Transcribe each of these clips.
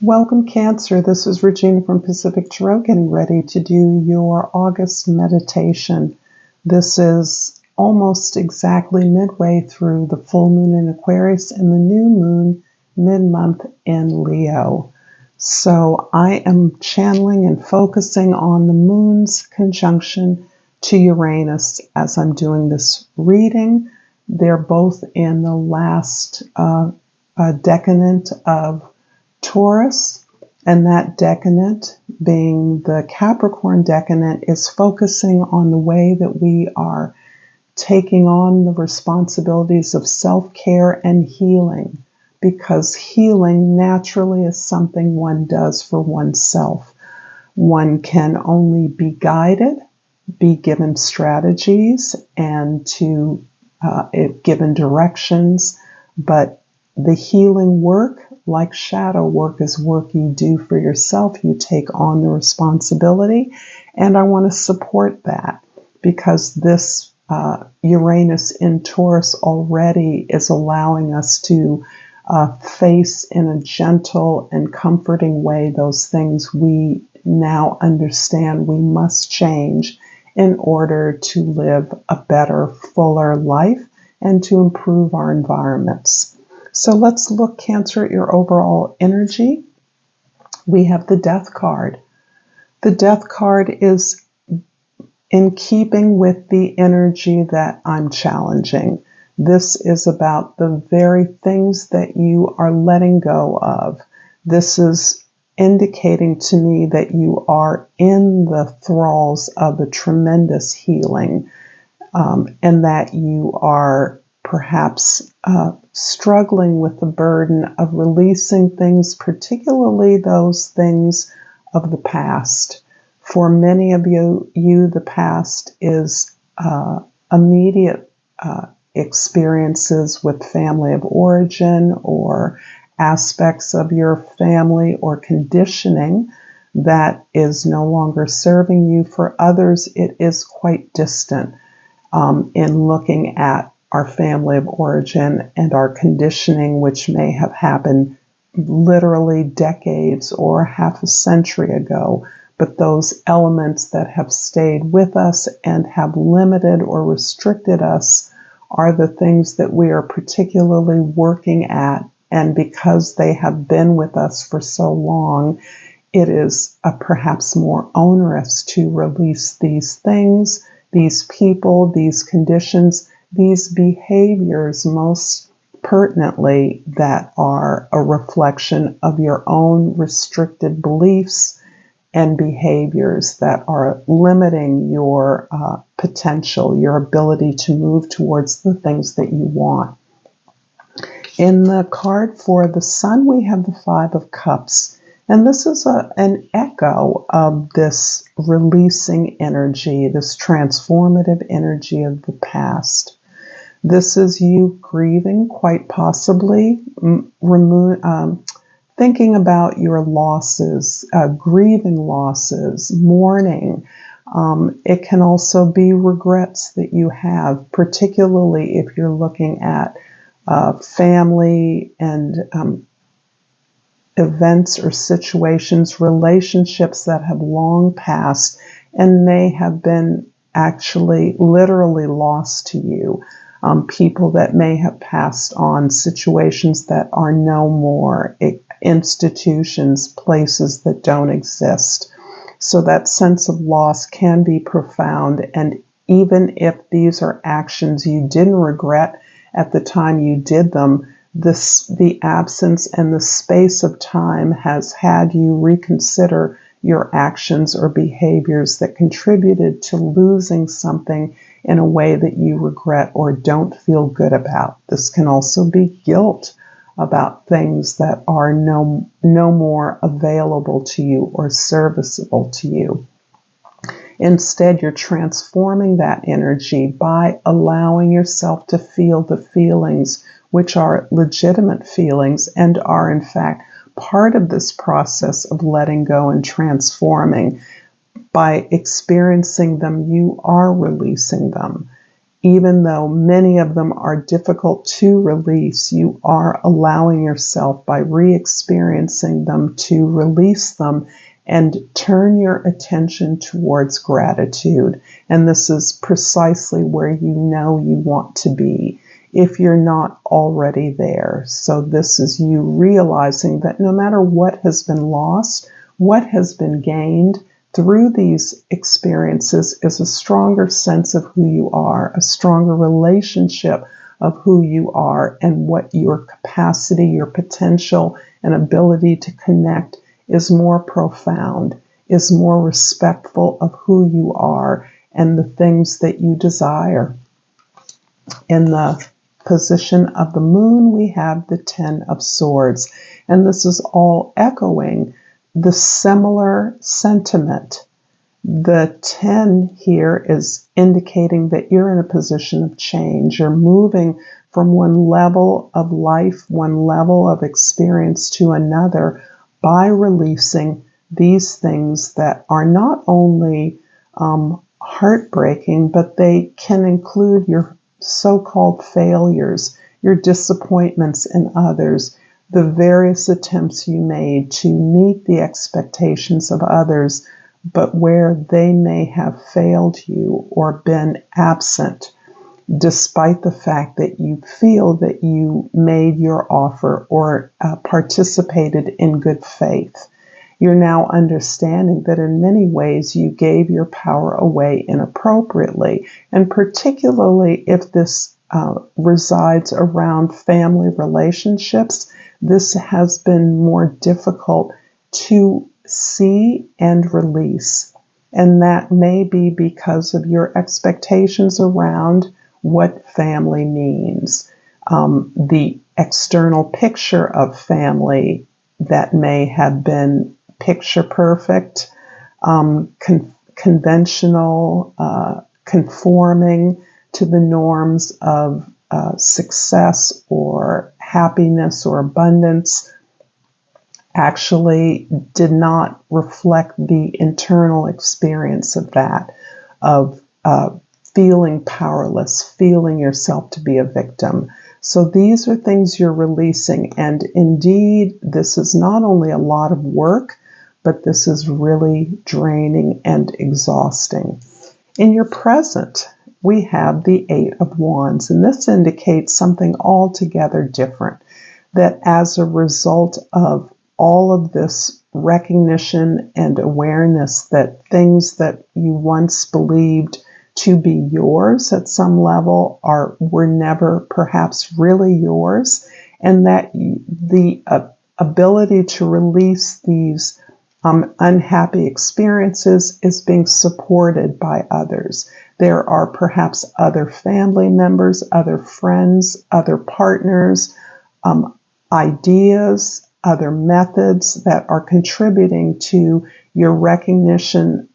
Welcome, Cancer. This is Regina from Pacific Tarot, getting ready to do your August meditation. This is almost exactly midway through the full moon in Aquarius and the new moon mid-month in Leo. So I am channeling and focusing on the moon's conjunction to Uranus as I'm doing this reading. They're both in the last decadent of Taurus, and that decadent, being the Capricorn decadent, is focusing on the way that we are taking on the responsibilities of self-care and healing, because healing naturally is something one does for oneself. One can only be guided, be given strategies, and given directions, but the healing work, like shadow work, is work you do for yourself. You take on the responsibility, and I want to support that because this Uranus in Taurus already is allowing us to face in a gentle and comforting way those things we now understand we must change in order to live a better, fuller life and to improve our environments. So let's look, Cancer, at your overall energy. We have the Death card. The Death card is in keeping with the energy that I'm challenging. This is about the very things that you are letting go of. This is indicating to me that you are in the thralls of a tremendous healing, and that you are perhaps struggling with the burden of releasing things, particularly those things of the past. For many of you, the past is immediate experiences with family of origin or aspects of your family or conditioning that is no longer serving you. For others, it is quite distant in looking at our family of origin and our conditioning, which may have happened literally decades or half a century ago. But those elements that have stayed with us and have limited or restricted us are the things that we are particularly working at. And because they have been with us for so long, it is perhaps more onerous to release these things, these people, these conditions, these behaviors, most pertinently, that are a reflection of your own restricted beliefs and behaviors that are limiting your potential, your ability to move towards the things that you want. In the card for the Sun, we have the Five of Cups. And this is an echo of this releasing energy, this transformative energy of the past. This is you grieving, quite possibly, thinking about your losses, grieving losses, mourning. It can also be regrets that you have, particularly if you're looking at family and events or situations, relationships that have long passed and may have been actually literally lost to you. People that may have passed on, situations that are no more, institutions, places that don't exist. So that sense of loss can be profound. And even if these are actions you didn't regret at the time you did them, the absence and the space of time has had you reconsider your actions or behaviors that contributed to losing something in a way that you regret or don't feel good about. This can also be guilt about things that are no more available to you or serviceable to you. Instead, you're transforming that energy by allowing yourself to feel the feelings, which are legitimate feelings and are in fact part of this process of letting go and transforming. By experiencing them, you are releasing them. even though many of them are difficult to release, you are allowing yourself by re-experiencing them to release them and turn your attention towards gratitude. And this is precisely where you know you want to be if you're not already there. So this is you realizing that no matter what has been lost, what has been gained through these experiences is a stronger sense of who you are, a stronger relationship of who you are, and what your capacity, your potential, and ability to connect is more profound, is more respectful of who you are and the things that you desire. In the position of the moon, we have the 10 of Swords, and this is all echoing the similar sentiment. The 10 here is indicating that you're in a position of change. You're moving from one level of life, one level of experience to another by releasing these things that are not only heartbreaking, but they can include your so-called failures, your disappointments in others, the various attempts you made to meet the expectations of others, but where they may have failed you or been absent, despite the fact that you feel that you made your offer or participated in good faith. You're now understanding that in many ways you gave your power away inappropriately, and particularly if this resides around family relationships, this has been more difficult to see and release. And that may be because of your expectations around what family means, the external picture of family that may have been picture perfect, conventional, conforming to the norms of success or happiness or abundance, actually did not reflect the internal experience of that, of feeling powerless, feeling yourself to be a victim. So these are things you're releasing. And indeed, this is not only a lot of work, but this is really draining and exhausting. In your present, we have the 8 of Wands, and this indicates something altogether different, that as a result of all of this recognition and awareness that things that you once believed to be yours at some level were never perhaps really yours, and that the ability to release these unhappy experiences is being supported by others. There are perhaps other family members, other friends, other partners, ideas, other methods that are contributing to your recognition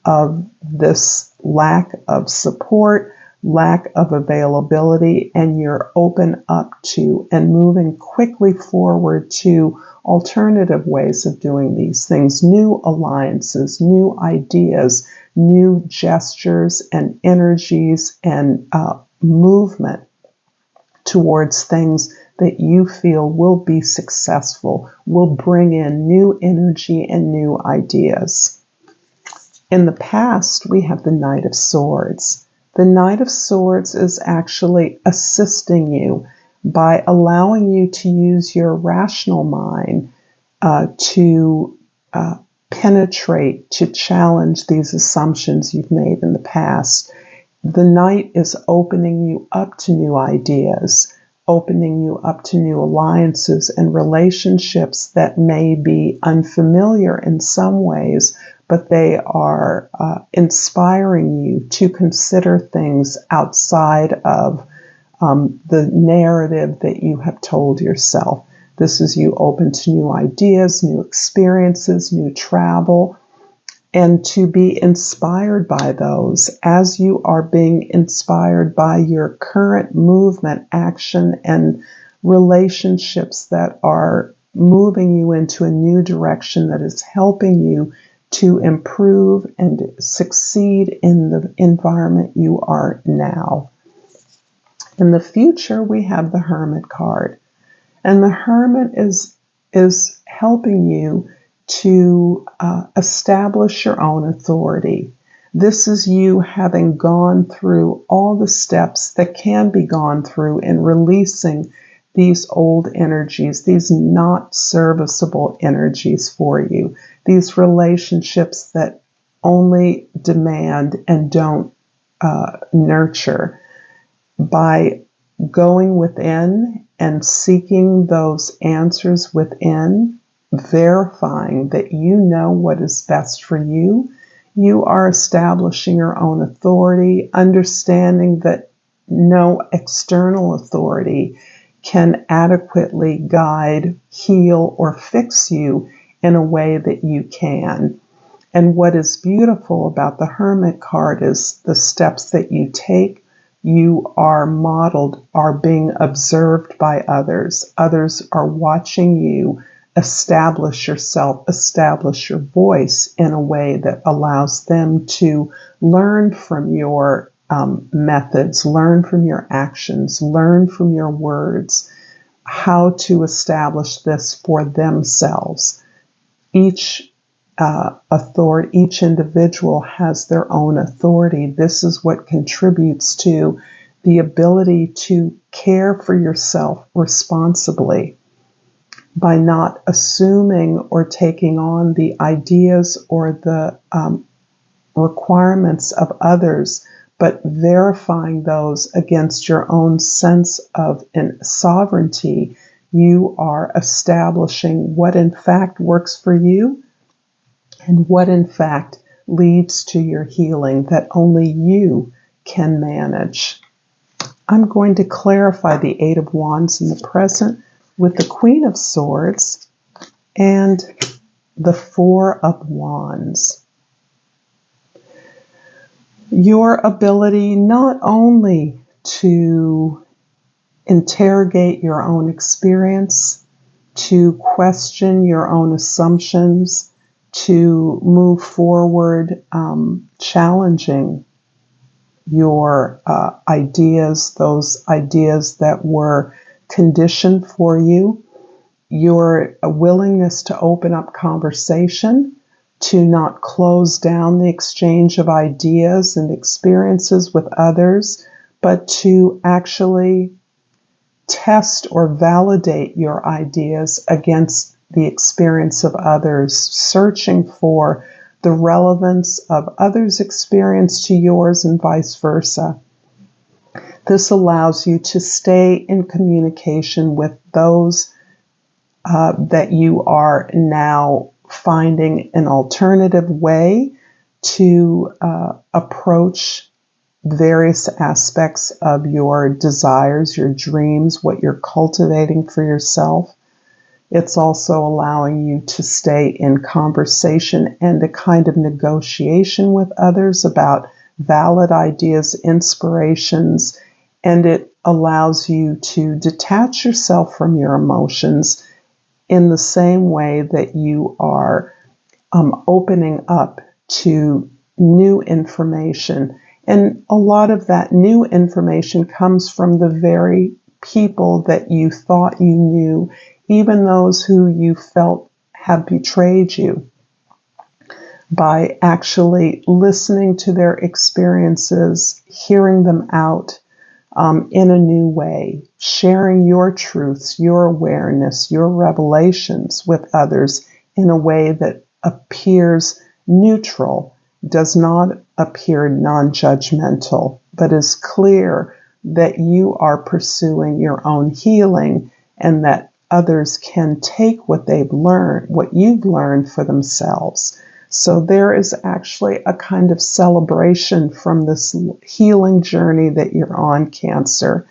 of this lack of support, lack of availability, and you're open up to and moving quickly forward to alternative ways of doing these things, new alliances, new ideas, new gestures and energies and movement towards things that you feel will be successful, will bring in new energy and new ideas. In the past, we have the Knight of Swords. The Knight of Swords is actually assisting you by allowing you to use your rational mind to penetrate, to challenge these assumptions you've made in the past. The Knight is opening you up to new ideas, opening you up to new alliances and relationships that may be unfamiliar in some ways, but they are inspiring you to consider things outside of the narrative that you have told yourself. This is you open to new ideas, new experiences, new travel, and to be inspired by those as you are being inspired by your current movement, action, and relationships that are moving you into a new direction that is helping you to improve and succeed in the environment you are now. In the future, we have the Hermit card. And the Hermit is helping you to establish your own authority. This is you having gone through all the steps that can be gone through in releasing these old energies, these not serviceable energies for you, these relationships that only demand and don't nurture. By going within and seeking those answers within, verifying that you know what is best for you, you are establishing your own authority, understanding that no external authority can adequately guide, heal, or fix you in a way that you can. And what is beautiful about the Hermit card is the steps that you take. You are modeled, are being observed by others. Others are watching you establish yourself, establish your voice in a way that allows them to learn from your methods, learn from your actions, learn from your words, how to establish this for themselves. Each each individual has their own authority. This is what contributes to the ability to care for yourself responsibly by not assuming or taking on the ideas or the requirements of others, but verifying those against your own sense of sovereignty. You are establishing what in fact works for you and what in fact leads to your healing that only you can manage. I'm going to clarify the Eight of Wands in the present with the Queen of Swords and the Four of Wands. Your ability not only to interrogate your own experience, to question your own assumptions, to move forward, challenging your ideas, those ideas that were conditioned for you, your willingness to open up conversation, to not close down the exchange of ideas and experiences with others, but to actually test or validate your ideas against the experience of others, searching for the relevance of others' experience to yours and vice versa. This allows you to stay in communication with those that you are now finding an alternative way to approach various aspects of your desires, your dreams, what you're cultivating for yourself. It's also allowing you to stay in conversation and a kind of negotiation with others about valid ideas, inspirations, and it allows you to detach yourself from your emotions in the same way that you are opening up to new information. And a lot of that new information comes from the very people that you thought you knew, even those who you felt have betrayed you. By actually listening to their experiences, hearing them out in a new way, sharing your truths, your awareness, your revelations with others in a way that appears neutral, does not appear non-judgmental, but is clear that you are pursuing your own healing and that others can take what they've learned, what you've learned for themselves. So there is actually a kind of celebration from this healing journey that you're on, Cancer.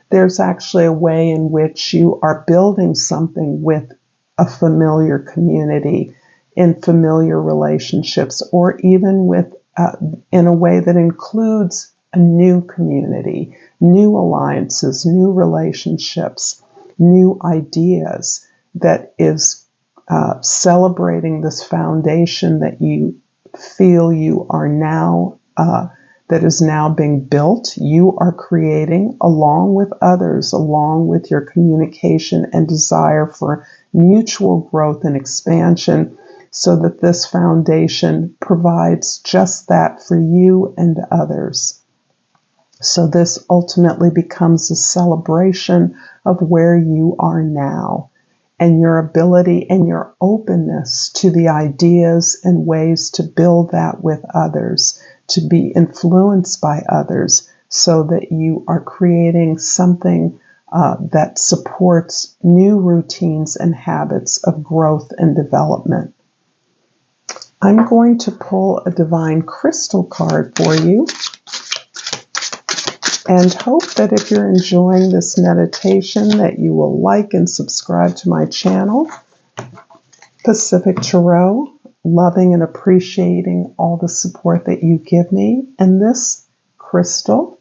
There's actually a way in which you are building something with a familiar community, in familiar relationships, or even with in a way that includes a new community, new alliances, new relationships, new ideas, that is celebrating this foundation that you feel you are now, that is now being built. You are creating along with others, along with your communication and desire for mutual growth and expansion, so that this foundation provides just that for you and others. So this ultimately becomes a celebration of where you are now and your ability and your openness to the ideas and ways to build that with others, to be influenced by others, so that you are creating something that supports new routines and habits of growth and development. I'm going to pull a divine crystal card for you and hope that if you're enjoying this meditation that you will like and subscribe to my channel, Pacific Tarot, loving and appreciating all the support that you give me. And this crystal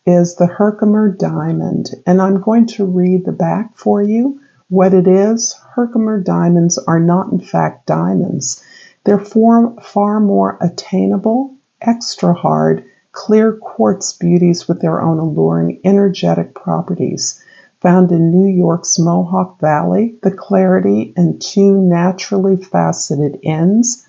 is the Herkimer diamond, and I'm going to read the back for you. What it is, Herkimer diamonds are not in fact diamonds. They're far more attainable, extra hard, clear quartz beauties with their own alluring energetic properties. Found in New York's Mohawk Valley, the clarity and two naturally faceted ends,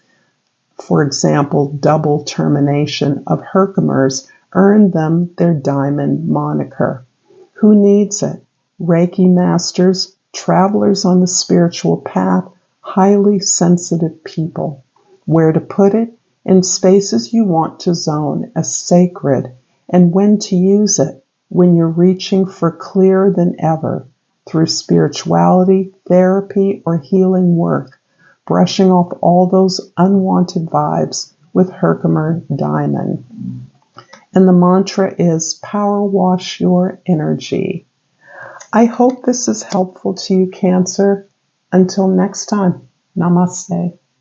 for example, double termination of Herkimers, earned them their diamond moniker. Who needs it? Reiki masters, travelers on the spiritual path, highly sensitive people. Where to put it? In spaces you want to zone as sacred, and when to use it, when you're reaching for clearer than ever, through spirituality, therapy, or healing work, brushing off all those unwanted vibes with Herkimer diamond. And the mantra is power wash your energy. I hope this is helpful to you, Cancer. Until next time, namaste.